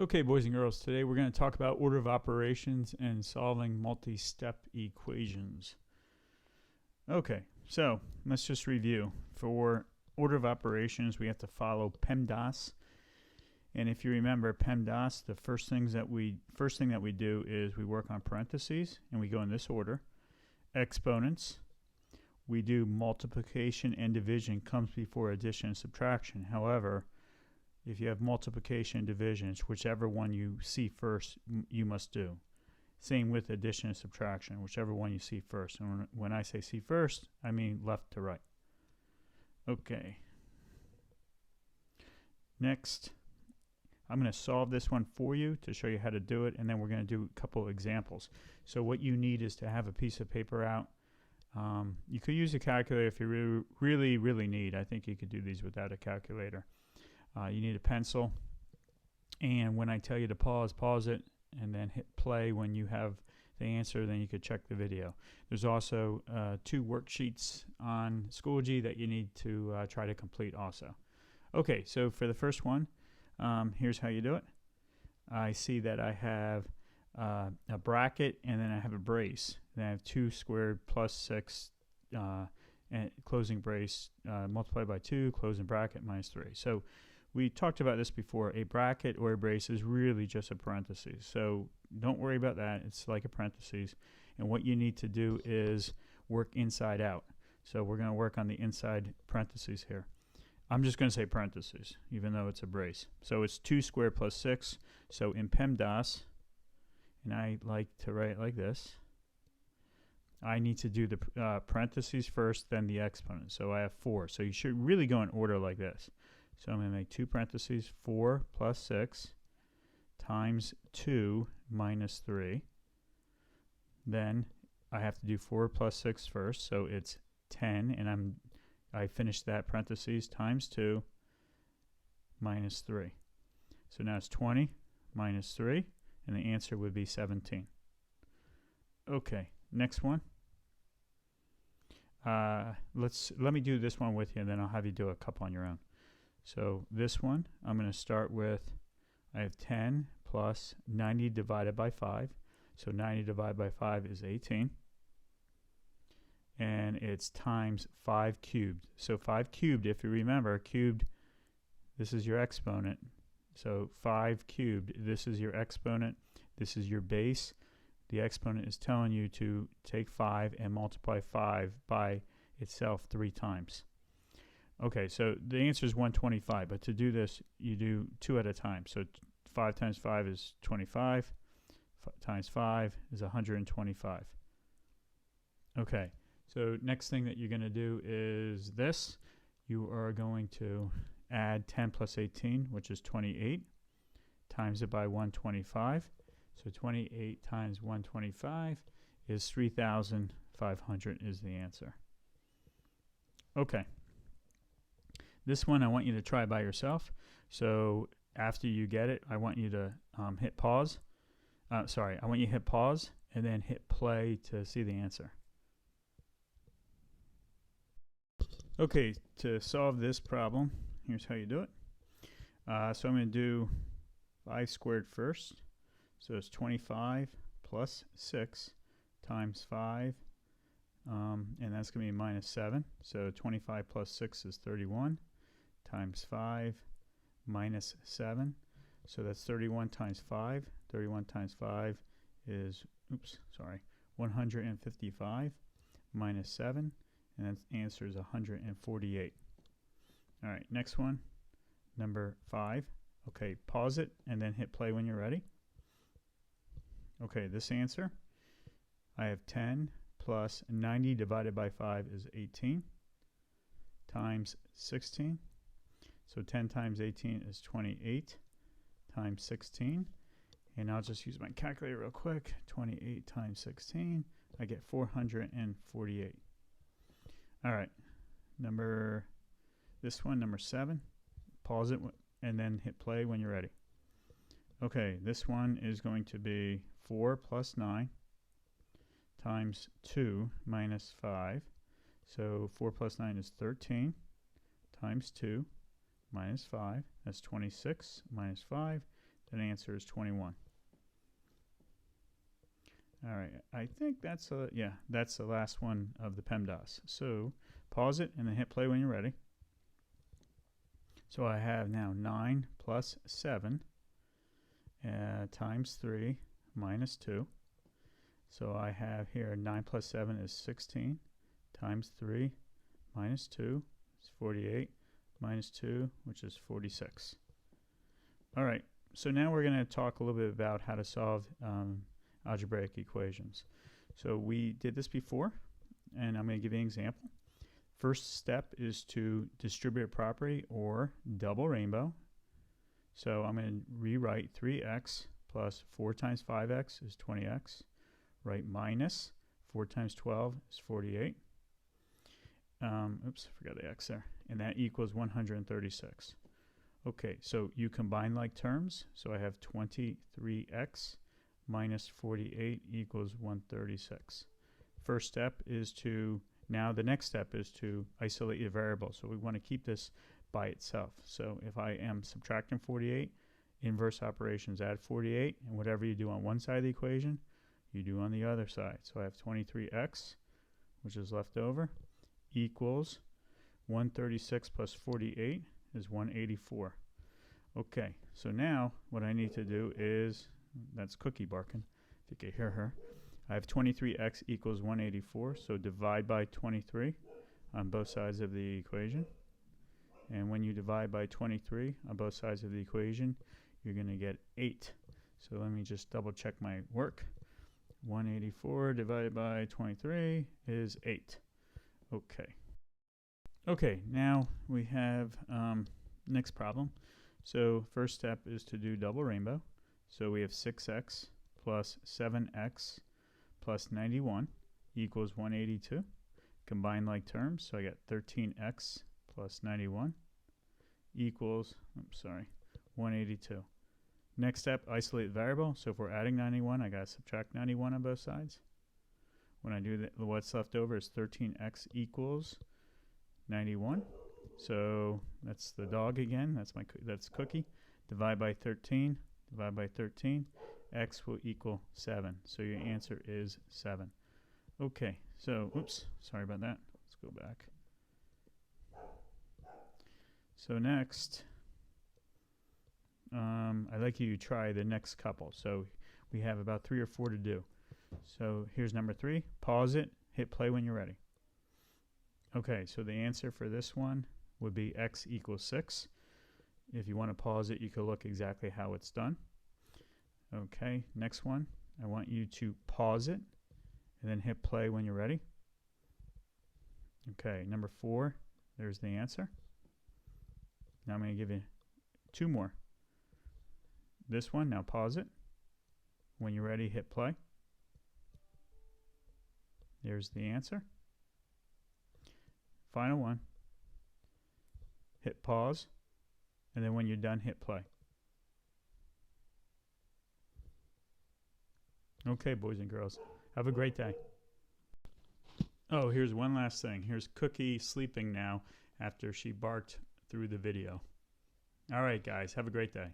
Okay, boys and girls, today we're going to talk about order of operations and solving multi-step equations. Okay, so let's just review. For order of operations, we have to follow PEMDAS. And if you remember PEMDAS, the first thing that we do is we work on parentheses, and we go in this order. Exponents, we do multiplication and division comes before addition and subtraction. However, if you have multiplication and division, it's whichever one you see first, you must do. Same with addition and subtraction, whichever one you see first. And when I say see first, I mean left to right. Okay. Next, I'm going to solve this one for you to show you how to do it, and then we're going to do a couple examples. So what you need is to have a piece of paper out. You could use a calculator if you really need. I think you could do these without a calculator. You need a pencil, and when I tell you to pause it, and then hit play when you have the answer, then you could check the video. There's also 2 worksheets on Schoology that you need to try to complete also. Okay, so for the first one, here's how you do it. I see that I have a bracket, and then I have a brace. Then I have 2 squared plus 6 and closing brace multiplied by 2, closing bracket minus 3. So we talked about this before. A bracket or a brace is really just a parentheses. So don't worry about that. It's like a parentheses. And what you need to do is work inside out. So we're going to work on the inside parentheses here. I'm just going to say parentheses, even though it's a brace. So it's 2 squared plus 6. So in PEMDAS, and I like to write it like this, I need to do the parentheses first, then the exponent. So I have 4. So you should really go in order like this. So I'm going to make 2 parentheses, 4 plus 6 times 2 minus 3. Then I have to do 4 plus 6 first, so it's 10, and I finished that parentheses times 2 minus 3. So now it's 20 minus 3, and the answer would be 17. Okay, next one. Let me do this one with you, and then I'll have you do a couple on your own. So this one, I'm going to start with, I have 10 plus 90 divided by 5. So 90 divided by 5 is 18. And it's times 5 cubed. So 5 cubed, if you remember, cubed, this is your exponent. So 5 cubed, this is your exponent. This is your base. The exponent is telling you to take 5 and multiply 5 by itself 3 times. Okay, so the answer is 125, but to do this, you do 2 at a time. So 5 times 5 is 25, times 5 is 125. Okay, so next thing that you're going to do is this. You are going to add 10 plus 18, which is 28, times it by 125. So 28 times 125 is 3,500 is the answer. Okay. This one I want you to try by yourself. So after you get it, I want you to hit pause. I want you to hit pause and then hit play to see the answer. Okay, to solve this problem, here's how you do it. So I'm going to do 5 squared first. So it's 25 plus 6 times 5, and that's going to be minus 7. So 25 plus 6 is 31. Times 5 minus 7. So that's 31 times 5. 31 times 5 is, 155 minus 7. And the answer is 148. All right, next one, number 5. Okay, pause it and then hit play when you're ready. Okay, this answer, I have 10 plus 90 divided by 5 is 18 times 16. So 10 times 18 is 28 times 16. And I'll just use my calculator real quick. 28 times 16, I get 448. All right, this one, number 7. Pause it and then hit play when you're ready. Okay, this one is going to be 4 plus 9 times 2 minus 5. So 4 plus 9 is 13 times 2 minus 5. That's 26 minus 5. That answer is 21. All right, I think that's that's the last one of the PEMDAS. So pause it and then hit play when you're ready. So I have now 9 plus 7 times 3 minus 2. So I have here 9 plus 7 is 16 times 3 minus 2 is 48 minus 2, which is 46. All right, so now we're going to talk a little bit about how to solve algebraic equations. So we did this before, and I'm going to give you an example. First step is to distribute a property or double rainbow. So I'm going to rewrite 3x plus 4 times 5x is 20x. Write minus 4 times 12 is 48. Oops, I forgot the x there. And that equals 136. Okay, so you combine like terms. So I have 23x minus 48 equals 136. First step is to, now the next step is to isolate your variable. So we want to keep this by itself. So if I am subtracting 48, inverse operations add 48, and whatever you do on one side of the equation, you do on the other side. So I have 23x, which is left over, equals 136 plus 48 is 184. Okay, so now what I need to do is, that's Cookie barking, if you can hear her. I have 23x equals 184, so divide by 23 on both sides of the equation. And when you divide by 23 on both sides of the equation, you're going to get 8. So let me just double check my work. 184 divided by 23 is 8. Okay. Okay, now we have next problem. So first step is to do double rainbow. So we have 6x plus 7x plus 91 equals 182. Combine like terms, so I got 13x plus 91 equals, 182. Next step, isolate the variable. So if we're adding 91, I got to subtract 91 on both sides. When I do that, what's left over is 13x equals 91. So that's the dog again. That's Cookie. Divide by 13. Divide by 13. X will equal 7. So your answer is 7. Okay. So, oops, sorry about that. Let's go back. So next, I'd like you to try the next couple. So we have about 3 or 4 to do. So here's number 3. Pause it. Hit play when you're ready. Okay, so the answer for this one would be x equals 6. If you want to pause it, you can look exactly how it's done. Okay, next one. I want you to pause it and then hit play when you're ready. Okay, number 4, there's the answer. Now I'm going to give you 2 more. This one, now pause it. When you're ready, hit play. There's the answer. Final one. Hit pause, and then when you're done, hit play. Okay, boys and girls, have a great day. Oh, here's one last thing. Here's Cookie sleeping now after she barked through the video. All right, guys, have a great day.